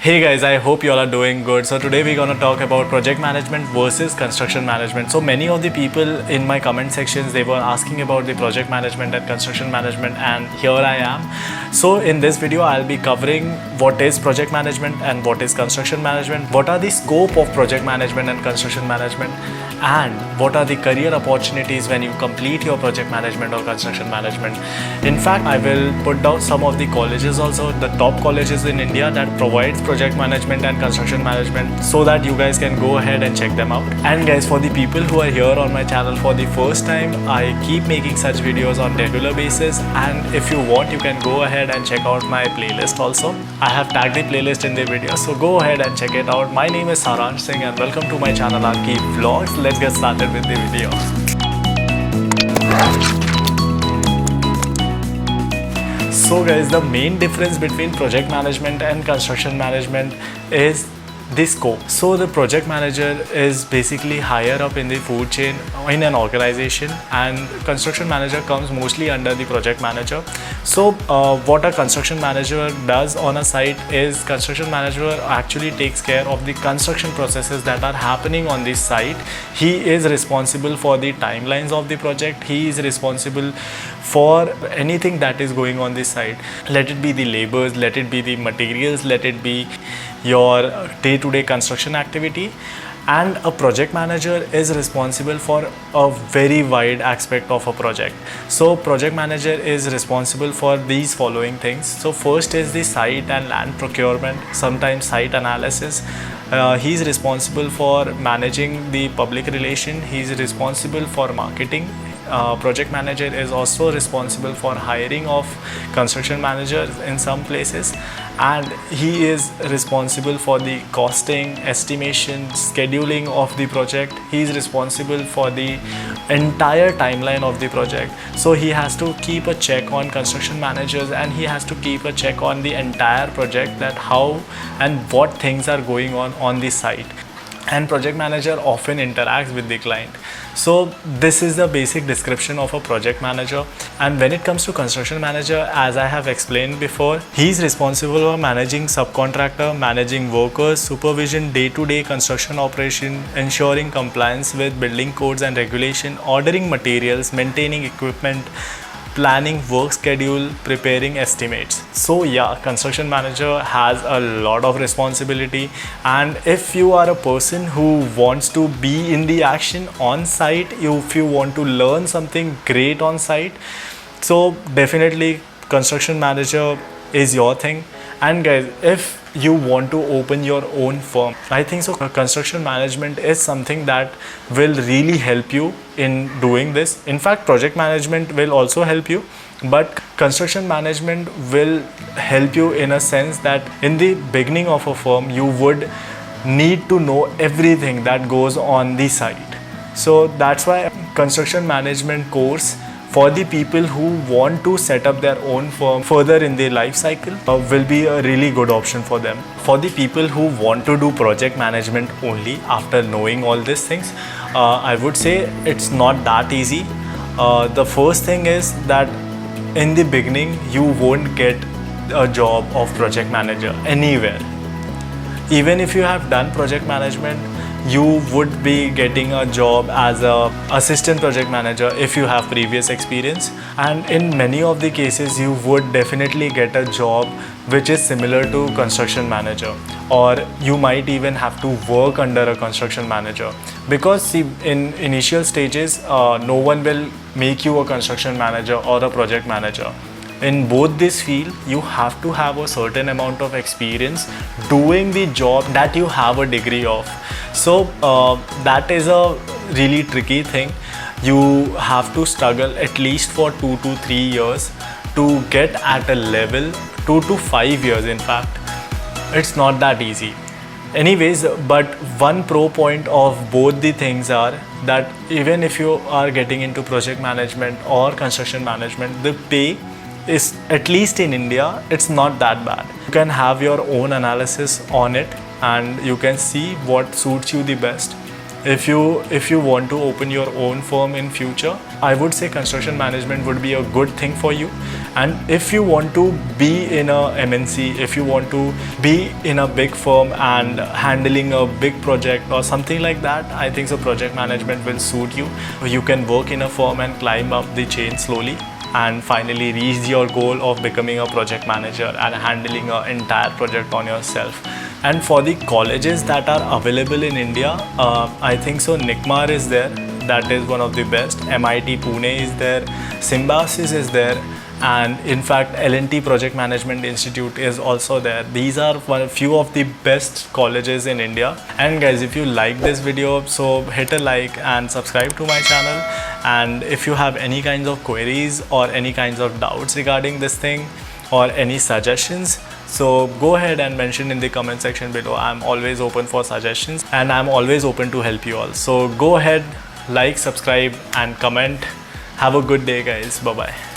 Hey guys, I hope you all are doing good. So today we're gonna talk about project management versus construction management. So many of the people in my comment sections, they were asking about the project management and construction management, and here I am. So in this video, I'll be covering what is project management and what is construction management, what are the scope of project management and construction management, and what are the career opportunities when you complete your project management or construction management. In fact, I will put down some of the colleges also, the top colleges in India that provides project management and construction management, so that you guys can go ahead and check them out. And guys, for the people who are here on my channel for the first time, I keep making such videos on regular basis, and if you want, you can go ahead and check out my playlist also. I have tagged the playlist in the video, so go ahead and check it out. My name is Saransh Singh and welcome to my channel Arki Vlogs. Let's get started with the video. So guys, the main difference between project management and construction management is the scope. So the project manager is basically higher up in the food chain in an organization, and construction manager comes mostly under the project manager. So what a construction manager does on a site is construction manager actually takes care of the construction processes that are happening on this site. He is responsible for the timelines of the project. He is responsible for anything that is going on this site. Let it be the labors, let it be the materials, let it be your day-to-day construction activity. And a project manager is responsible for a very wide aspect of a project. So project manager is responsible for these following things. So first is the site and land procurement, sometimes site analysis. He is responsible for managing the public relation. He is responsible for marketing. Project manager is also responsible for hiring of construction managers in some places, and he is responsible for the costing, estimation, scheduling of the project. He is responsible for the entire timeline of the project. So he has to keep a check on construction managers, and he has to keep a check on the entire project, that how and what things are going on the site. And project manager often interacts with the client. So this is the basic description of a project manager. And when it comes to construction manager, as I have explained before, he is responsible for managing subcontractor, managing workers, supervision day-to-day construction operation, ensuring compliance with building codes and regulation, ordering materials, maintaining equipment, planning work schedule, preparing estimates. So yeah, construction manager has a lot of responsibility, and if you are a person who wants to be in the action on site, if you want to learn something great on site, so definitely construction manager is your thing. And guys, if you want to open your own firm, I think so construction management is something that will really help you in doing this. In fact, project management will also help you, but construction management will help you in a sense that in the beginning of a firm, you would need to know everything that goes on the site. So that's why construction management course for the people who want to set up their own firm further in their life cycle will be a really good option for them. For the people who want to do project management only after knowing all these things, I would say it's not that easy. The first thing is that in the beginning, you won't get a job of project manager anywhere. Even if you have done project management, you would be getting a job as a assistant project manager if you have previous experience, and in many of the cases you would definitely get a job which is similar to construction manager, or you might even have to work under a construction manager, because see, in initial stages no one will make you a construction manager or a project manager. In both this field, you have to have a certain amount of experience doing the job that you have a degree of. So that is a really tricky thing. You have to struggle at least for 2 to 3 years to get at a level, 2 to 5 years in fact. It's not that easy. Anyways, but one pro point of both the things are that even if you are getting into project management or construction management, the pay is, at least in India, it's not that bad. You can have your own analysis on it, and you can see what suits you the best. If you want to open your own firm in future, I would say construction management would be a good thing for you. And if you want to be in a MNC, if you want to be in a big firm and handling a big project or something like that, I think so project management will suit you. You can work in a firm and climb up the chain slowly and finally reach your goal of becoming a project manager and handling an entire project on yourself. And for the colleges that are available in India, I think so NICMAR is there, that is one of the best. MIT Pune is there, Symbiosis is there, and in fact L&T Project Management Institute is also there. These are a few of the best colleges in India. And guys, if you like this video, so hit a like and subscribe to my channel. And if you have any kinds of queries or any kinds of doubts regarding this thing or any suggestions, so go ahead and mention in the comment section below. I'm always open for suggestions and I'm always open to help you all. So go ahead, like, subscribe and comment. Have a good day guys. Bye bye.